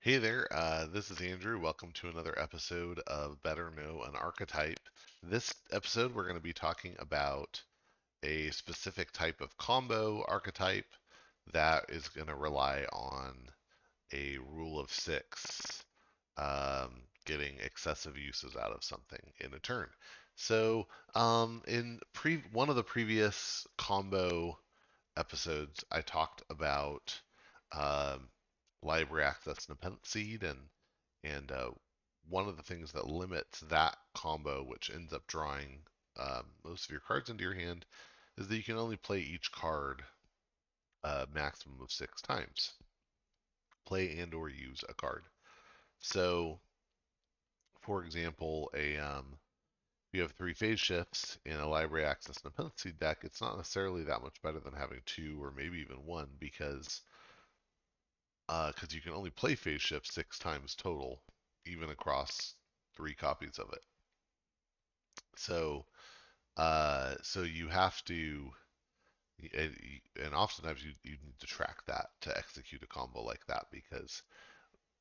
Hey there, this is Andrew. Welcome to another episode of Better Know an Archetype. This episode, we're going to be talking about a specific type of combo archetype that is going to rely on a rule of six, getting excessive uses out of something in a turn. So, in one of the previous combo episodes, I talked about um, library access dependency and one of the things that limits that combo, which ends up drawing most of your cards into your hand, is that you can only play each card a maximum of 6 times. Play and or use a card. So, for example, if you have 3 phase shifts in a library access dependency deck, it's not necessarily that much better than having 2 or maybe even 1 because you can only play phase shift 6 times total, even across 3 copies of it. So, so you have to, and, and oftentimes you need to track that to execute a combo like that because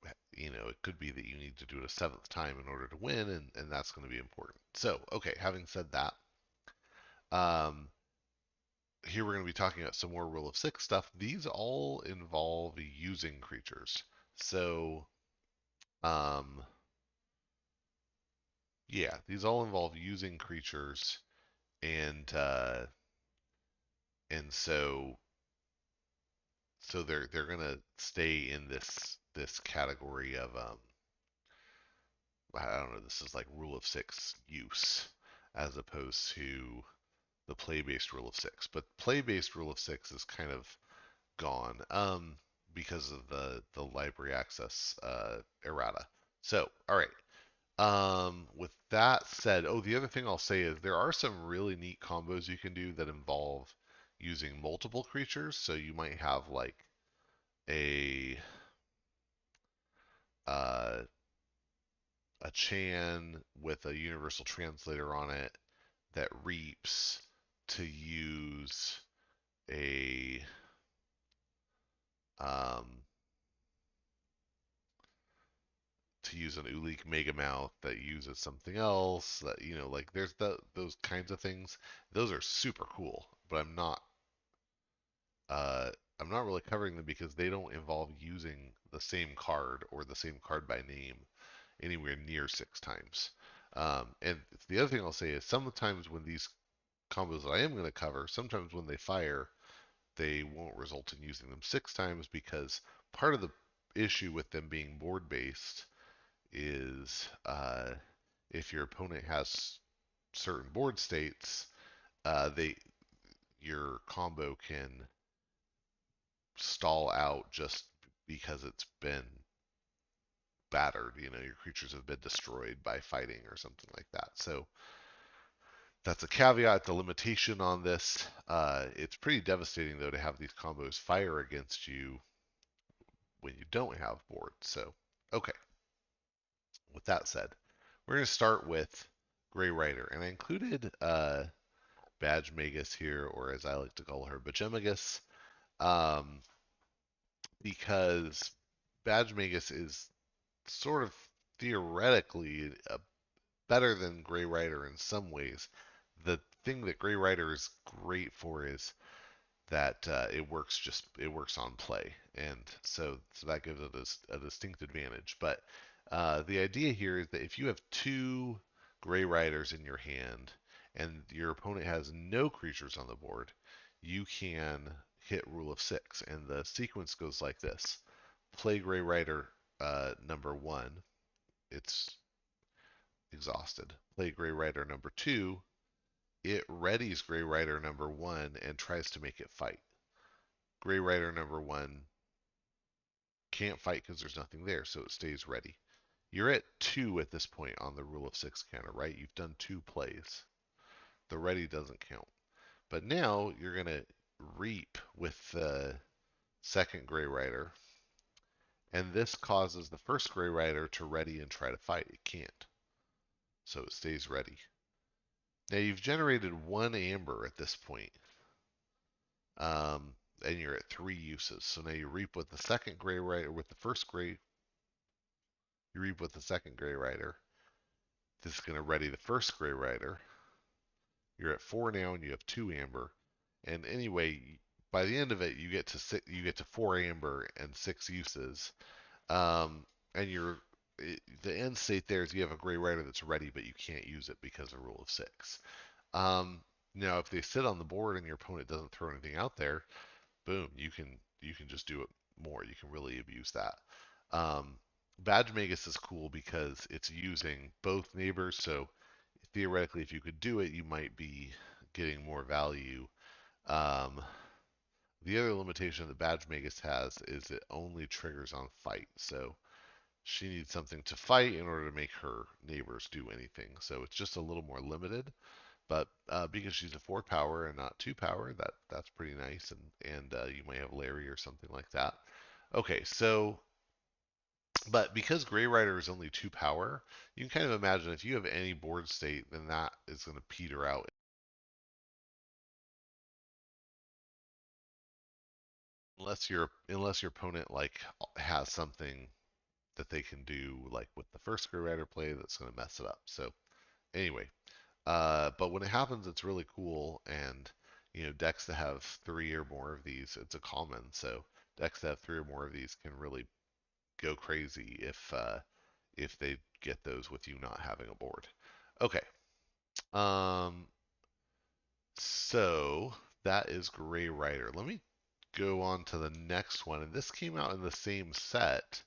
it could be that you need to do it a 7th time in order to win, and that's going to be important. So, okay, having said that, um, here we're going to be talking about some more rule of six stuff. These all involve using creatures. So, um, yeah, these all involve using creatures, and and so they're gonna stay in this category of I don't know, this is like rule of six use as opposed to the play-based rule of six. But play-based rule of six is kind of gone because of the library access errata. So, all right. With that said, oh, the other thing I'll say is there are some really neat combos you can do that involve using multiple creatures. So you might have like a uh, a Chan with a universal translator on it that reaps to use a um, an Ulik Megamouth that uses something else that like there's those kinds of things. Those are super cool, but uh, I'm not really covering them because they don't involve using the same card or the same card by name anywhere near 6 times. And the other thing I'll say is sometimes when these combos that I am going to cover, sometimes when they fire, they won't result in using them 6 times because part of the issue with them being board based is if your opponent has certain board states, they your combo can stall out just because it's been battered. Your creatures have been destroyed by fighting or something like that. So that's a caveat, the limitation on this. It's pretty devastating though to have these combos fire against you when you don't have board. So, okay. With that said, we're going to start with Gray Rider, and I included Badge Magus here, or as I like to call her, Bajemagus, um, because Badge Magus is sort of theoretically better than Gray Rider in some ways. The thing that Gray Rider is great for is that it works on play, and so that gives it a distinct advantage. But the idea here is that if you have 2 Gray Riders in your hand and your opponent has no creatures on the board, you can hit Rule of Six, and the sequence goes like this: play Gray Rider number 1, it's exhausted. Play Gray Rider number 2, it readies Gray Rider number 1 and tries to make it fight. Gray Rider number 1 can't fight because there's nothing there, so it stays ready. You're at 2 at this point on the rule of six counter, right? You've done 2 plays. The ready doesn't count. But now you're going to reap with the second Gray Rider, and this causes the first Gray Rider to ready and try to fight. It can't, so it stays ready. Now you've generated 1 amber at this point, and you're at 3 uses. So now you reap with the second Gray Rider, with the first Gray You reap with the second Gray Rider. This is going to ready the first Gray Rider. You're at 4 now, and you have 2 amber. And anyway, by the end of it, you get to 4 amber and 6 uses. Um, and the end state there is you have a Gray Rider that's ready, but you can't use it because of rule of 6. Um, Now, if they sit on the board and your opponent doesn't throw anything out there, boom, you can just do it more. You can really abuse that. Um, Badge Magus is cool because it's using both neighbors. So theoretically, if you could do it, you might be getting more value. Um, the other limitation that Badge Magus has is it only triggers on fight. So she needs something to fight in order to make her neighbors do anything. So it's just a little more limited. But because she's a 4 power and not 2 power, that's pretty nice. And you might have Larry or something like that. Okay, so but because Gray Rider is only 2 power, you can kind of imagine if you have any board state, then that is going to peter out unless your opponent like has something that they can do like with the first Gray Rider play that's going to mess it up. So anyway, but when it happens, it's really cool. And decks that have 3 or more of these, it's a common. So decks that have 3 or more of these can really go crazy if they get those with you not having a board. Okay. Um, so that is Gray Rider. Let me go on to the next one. And this came out in the same set.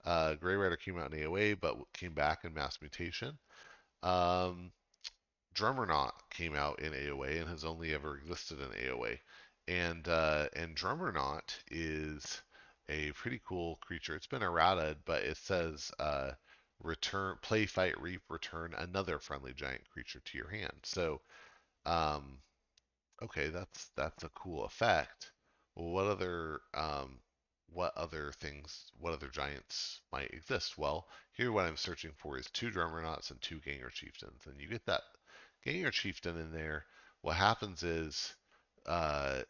Gray Rider came out in AOA, but came back in Mass Mutation. Um, Drummernaut came out in AOA and has only ever existed in AOA. And Drummernaut is a pretty cool creature. It's been errata, but it says return, play, fight, reap, return another friendly giant creature to your hand. So um, okay, that's a cool effect. Well, what other giants might exist? Well, here what I'm searching for is 2 Drummernauts and 2 Ganger Chieftains, and you get that Ganger Chieftain in there. What happens is uh,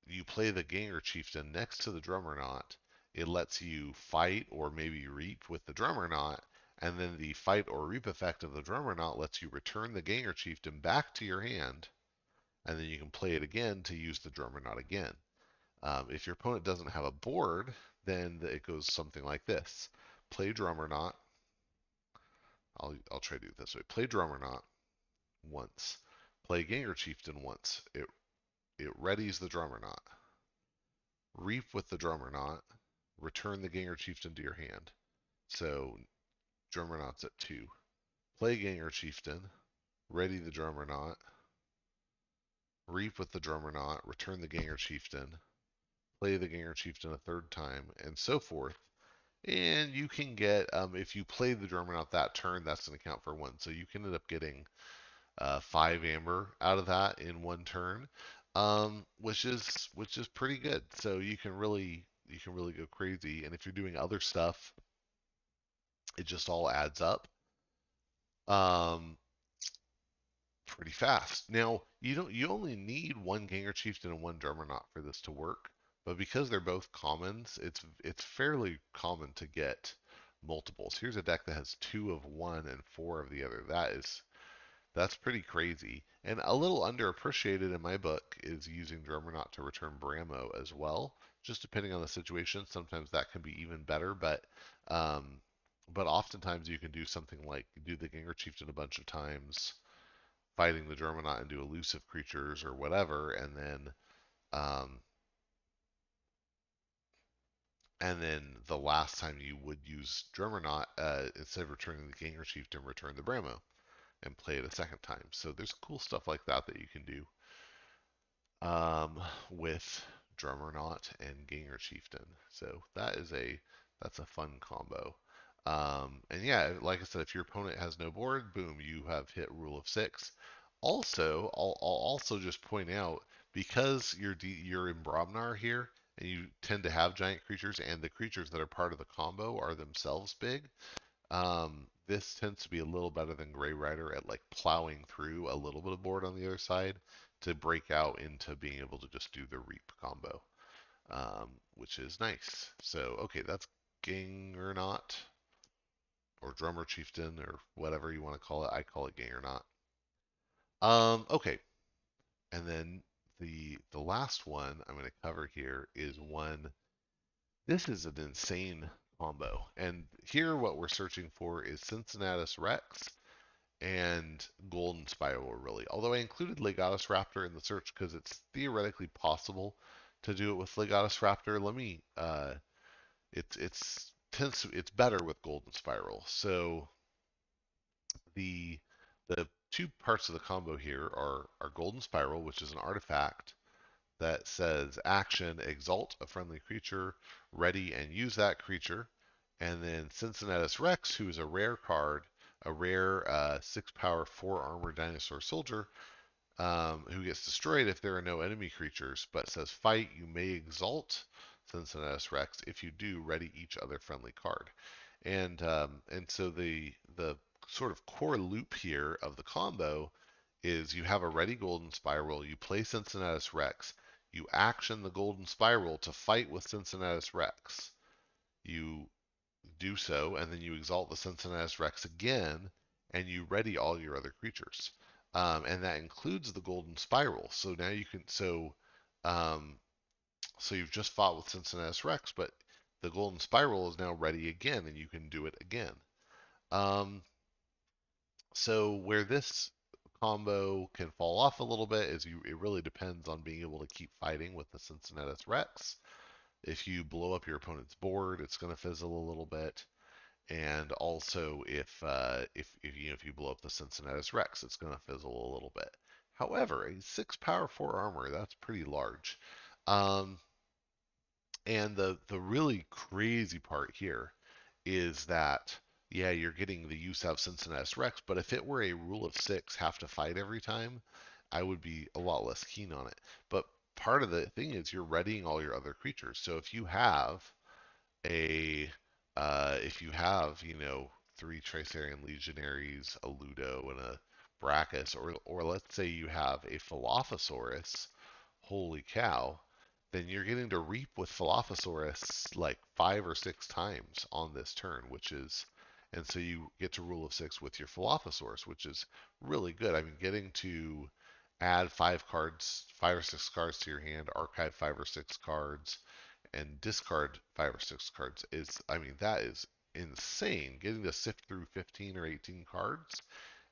you play the Ganger Chieftain next to the Drummernaut. It lets you fight or maybe reap with the Drummernaut, and then the fight or reap effect of the Drummernaut lets you return the Ganger Chieftain back to your hand, and then you can play it again to use the Drummernaut again. If your opponent doesn't have a board, then it goes something like this: play Drummernaut. I'll try to do it this way: play Drummernaut once, play Ganger Chieftain once. It readies the Drummernaut. Reap with the Drummernaut. Return the Ganger Chieftain to your hand. So Drummernaut's at 2. Play Ganger Chieftain. Ready the Drummernaut. Reap with the Drummernaut. Return the Ganger Chieftain. Play the Ganger Chieftain a 3rd time, and so forth. And you can get, if you play the Drummernaut that turn, that's going to count for 1. So you can end up getting 5 amber out of that in 1 turn, which is pretty good. So you can really go crazy. And if you're doing other stuff, it just all adds up um, pretty fast. Now you only need 1 Ganger Chieftain and 1 Juggernaut for this to work, but because they're both commons, it's fairly common to get multiples. Here's a deck that has 2 of one and 4 of the other. That's pretty crazy. And a little underappreciated in my book is using Juggernaut to return Bramo as well. Just depending on the situation, sometimes that can be even better, um, but oftentimes you can do something like do the Ginger Chieftain a bunch of times, fighting the Juggernaut into elusive creatures or whatever, um, and then the last time you would use Juggernaut, instead of returning the Ginger Chieftain, return the Bramo and play it a second time. So there's cool stuff like that that you can do with Drummernaut and Ganger Chieftain. So that's a fun combo. And yeah, like I said, if your opponent has no board, boom, you have hit rule of 6. Also, I'll also just point out because you're in Bromnar here, and you tend to have giant creatures, and the creatures that are part of the combo are themselves big. This tends to be a little better than Gray Rider at like plowing through a little bit of board on the other side to break out into being able to just do the Reap combo, which is nice. So, okay, that's Ging or not. or drummer chieftain or whatever you want to call it. I call it gang or not. Okay, and then the last one I'm going to cover here is one. This is an insane combo, and here what we're searching for is Cincinnatus Rex and Golden Spiral, really. Although I included Legatus Raptor in the search because it's theoretically possible to do it with Legatus Raptor. Let me it's better with Golden Spiral. So the the two parts of the combo here are Golden Spiral, which is an artifact that says action, exalt a friendly creature, ready and use that creature. And then Cincinnatus Rex, who is a rare card, a rare 6 power, 4 armor dinosaur soldier, who gets destroyed if there are no enemy creatures, but says fight, you may exalt Cincinnatus Rex. If you do, ready each other friendly card. And so the sort of core loop here of the combo is you have a ready Golden Spiral, you play Cincinnatus Rex, you action the Golden Spiral to fight with Cincinnatus Rex. You do so, and then you exalt the Cincinnatus Rex again, and you ready all your other creatures. And that includes the Golden Spiral. So now you can um, so you've just fought with Cincinnatus Rex, but the Golden Spiral is now ready again, and you can do it again. Um, so where this combo can fall off a little bit is it really depends on being able to keep fighting with the Cincinnatus Rex. If you blow up your opponent's board, it's going to fizzle a little bit. And also, if you blow up the Cincinnatus Rex, it's going to fizzle a little bit. However, a 6 power 4 armor, that's pretty large. Um, and the really crazy part here is that yeah, you're getting the use of Cincinnatus Rex, but if it were a rule of 6, have to fight every time, I would be a lot less keen on it. But part of the thing is you're readying all your other creatures. So a if you have, three Tricerian Legionaries, a Ludo, and a Brachus, or let's say you have a Philophosaurus, holy cow, then you're getting to reap with Philophosaurus like 5 or 6 times on this turn, and so you get to rule of 6 with your Philophosaurus, which is really good. I mean, getting to add 5 cards, 5 or 6 cards to your hand, archive 5 or 6 cards, and discard 5 or 6 cards I mean, that is insane. Getting to sift through 15 or 18 cards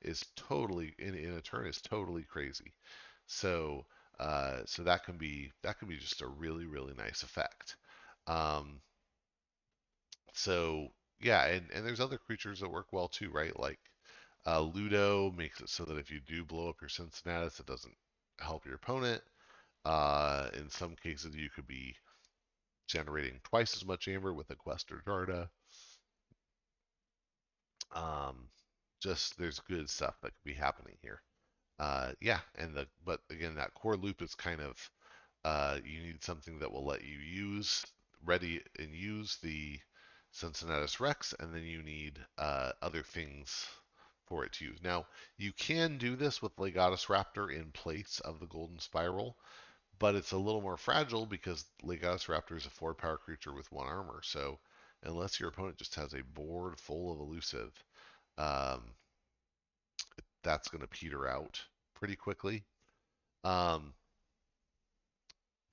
is totally in a turn is totally crazy. So, so that can be just a really really nice effect. Um, so yeah, and there's other creatures that work well too, right? Like Ludo makes it so that if you do blow up your Cincinnatus, it doesn't help your opponent. In some cases, you could be generating twice as much amber with a Quest or Darda. Um, just there's good stuff that could be happening here. Yeah, but again, that core loop is kind of you need something that will let you ready and use the Cincinnatus Rex, and then you need other things for it to use. Now, you can do this with Legatus Raptor in place of the Golden Spiral, but it's a little more fragile because Legatus Raptor is a 4 power creature with 1 armor. So unless your opponent just has a board full of elusive, um, that's going to peter out pretty quickly. Um,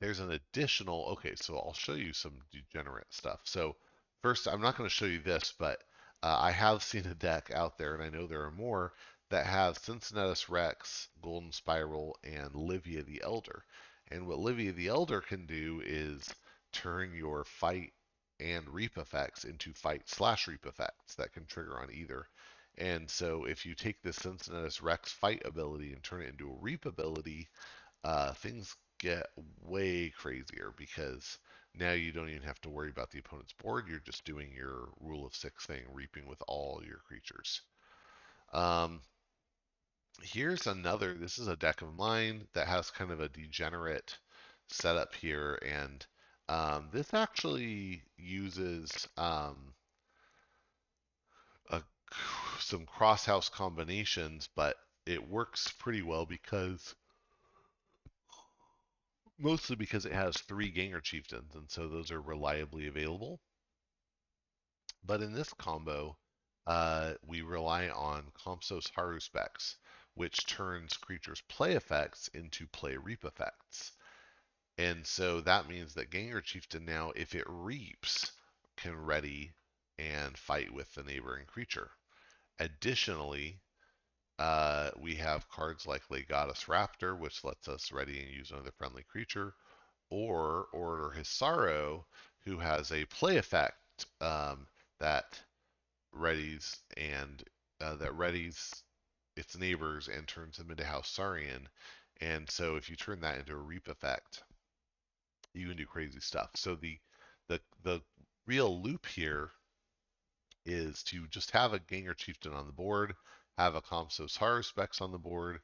there's an additional, okay, so I'll show you some degenerate stuff. So first, I'm not going to show you this, but I have seen a deck out there, and I know there are more, that have Cincinnatus Rex, Golden Spiral, and Livia the Elder. And what Livia the Elder can do is turn your fight and reap effects into fight/reap effects that can trigger on either. And so if you take this Cincinnatus Rex fight ability and turn it into a reap ability, things get way crazier because now you don't even have to worry about the opponent's board. You're just doing your rule of 6 thing, reaping with all your creatures. Um, Here's another. This is a deck of mine that has kind of a degenerate setup here, and this actually uses a, some cross-house combinations, but it works pretty well because mostly because it has 3 Ganger Chieftains, and so those are reliably available. But in this combo, we rely on Compsos Haruspecs, which turns creatures' play effects into play reap effects. And so that means that Ganger Chieftain now, if it reaps, can ready and fight with the neighboring creature. Additionally, we have cards like Legatus Raptor, which lets us ready and use another friendly creature, or Orator Hisaro, who has a play effect that readies and that readies its neighbors and turns them into House Saurian. And so if you turn that into a reap effect, you can do crazy stuff. So the real loop here is to just have a Ganger Chieftain on the board, have a Compsos Haru specs on the board,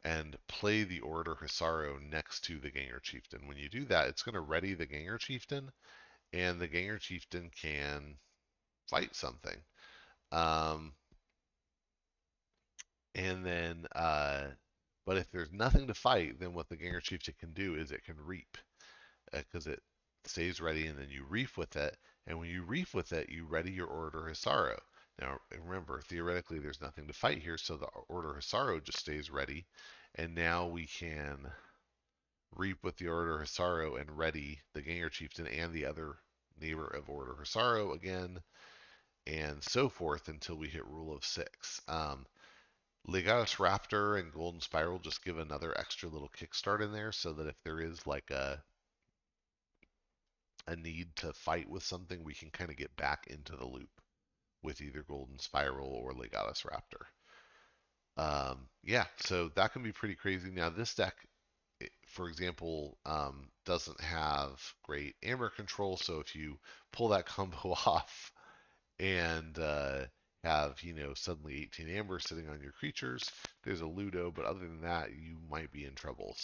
and play the Orator Hisaro next to the Ganger Chieftain. When you do that, it's going to ready the Ganger Chieftain, and the Ganger Chieftain can fight something. Um, and then, but if there's nothing to fight, then what the Ganger Chieftain can do is it can reap, because it stays ready, and then you reef with it. And when you reef with it, you ready your Orator Hisaro. Now, remember, theoretically, there's nothing to fight here, so the Orator Hisaro just stays ready. And now we can reap with the Orator Hisaro and ready the Ganger Chieftain and the other neighbor of Orator Hisaro again, and so forth until we hit Rule of Six. Legatus Raptor and Golden Spiral just give another extra little kickstart in there, so that if there is like a need to fight with something, we can kind of get back into the loop with either Golden Spiral or Legatus Raptor. Yeah, so that can be pretty crazy. Now, this deck, for example, doesn't have great Amber control, so if you pull that combo off and have, suddenly 18 Amber sitting on your creatures, there's a Ludo, but other than that, you might be in trouble.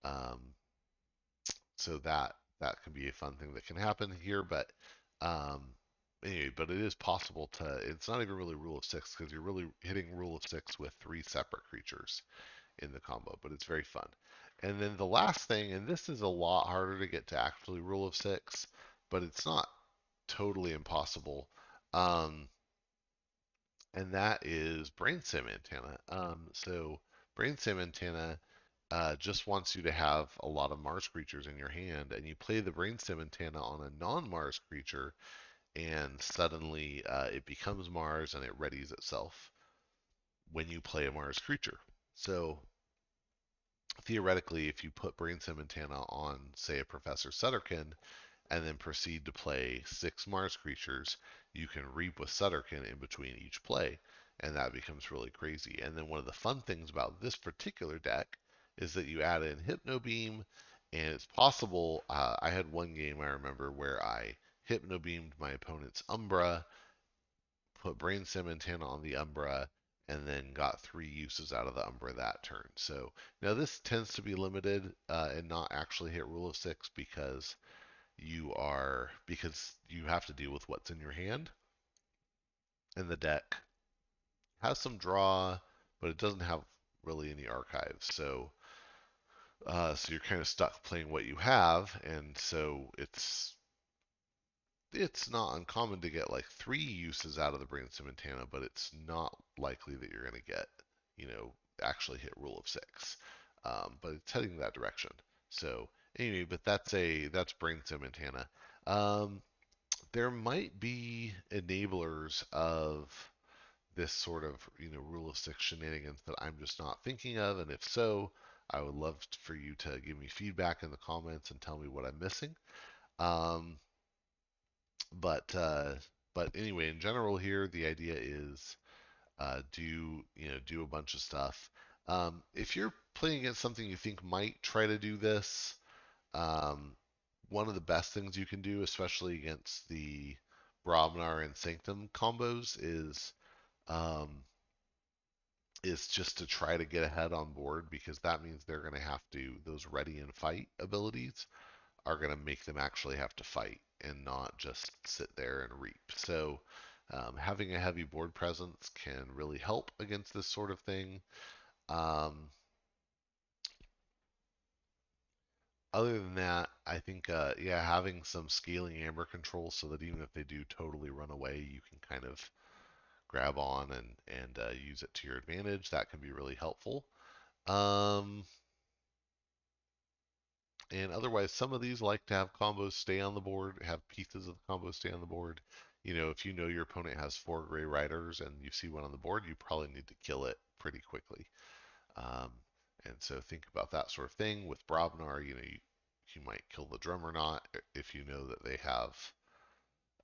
Um, so that can be a fun thing that can happen here. But um, anyway, but it is possible to. It's not even really rule of six because you're really hitting rule of six with three separate creatures in the combo. But it's very fun. And then the last thing, and this is a lot harder to get to actually rule of six, but it's not totally impossible. Um, and that is Brainstem Antenna. So Brainstem Antenna just wants you to have a lot of Mars creatures in your hand, and you play the Brainstem Antenna on a non-Mars creature, and suddenly it becomes Mars and it readies itself when you play a Mars creature. So theoretically, if you put Brainstem Antenna on, say, a Professor Sutterkin, and then proceed to play 6 Mars creatures, you can reap with Sutterkin in between each play, and that becomes really crazy. And then one of the fun things about this particular deck is that you add in Hypno Beam, and it's possible. I had one game I remember where I Hypno Beamed my opponent's Umbra, put Brainstem Antenna on the Umbra, and then got 3 uses out of the Umbra that turn. So now this tends to be limited and not actually hit Rule of 6 because you have to deal with what's in your hand, and the deck has some draw, but it doesn't have really any archives. So you're kind of stuck playing what you have, and so it's not uncommon to get like 3 uses out of the Brainstem Antenna, but it's not likely that you're going to get, actually hit Rule of Six. But it's heading that direction. So anyway, but that's Brainstem Antenna. Um, there might be enablers of this sort of rule of six shenanigans that I'm just not thinking of, and if so, I would love for you to give me feedback in the comments and tell me what I'm missing. Um, but uh, but anyway, in general, here the idea is do a bunch of stuff. If you're playing against something you think might try to do this, um, one of the best things you can do, especially against the Brahmanar and Sanctum combos, um, is just to try to get ahead on board, because that means they're going to have to, those ready and fight abilities are going to make them actually have to fight and not just sit there and reap. So having a heavy board presence can really help against this sort of thing. Um, Other than that, I think, yeah, having some scaling amber control so that even if they do totally run away, you can kind of grab on and use it to your advantage. That can be really helpful. Um, and otherwise, some of these like to have combos stay on the board, have pieces of the combo stay on the board. If you know your opponent has 4 gray riders and you see one on the board, you probably need to kill it pretty quickly. Um, and so think about that sort of thing. With Brobnar, you might kill the drummer not if you know that they have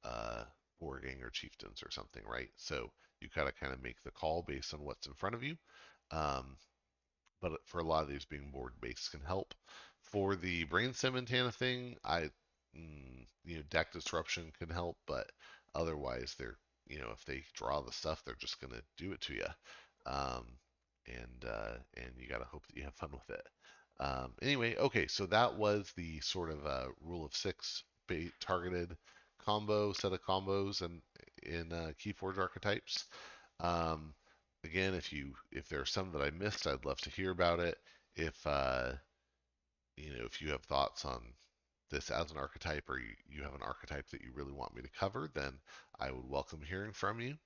uh, Wargang or Chieftains or something, right? So you gotta kind of make the call based on what's in front of you. Um, but for a lot of these, being board based can help. For the Brainstem Antenna thing, deck disruption can help, but otherwise, if they draw the stuff, they're just gonna do it to you, um, and you gotta hope that you have fun with it. Anyway, okay, so that was the sort of rule of six targeted combo set of combos and in Keyforge archetypes. Um, Again, if there are some that I missed, I'd love to hear about it. If if you have thoughts on this as an archetype, or you have an archetype that you really want me to cover, then I would welcome hearing from you.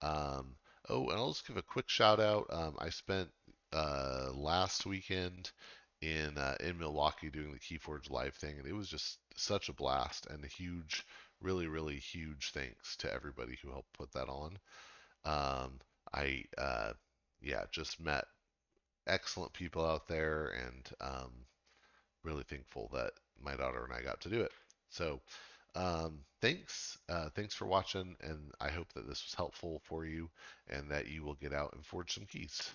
Um, oh, and I'll just give a quick shout out. I spent last weekend in Milwaukee doing the Keyforge Live thing, and it was just such a blast and a huge, really, really huge thanks to everybody who helped put that on. Um, I yeah, just met excellent people out there, and really thankful that my daughter and I got to do it. So thanks for watching, and I hope that this was helpful for you, and that you will get out and forge some keys.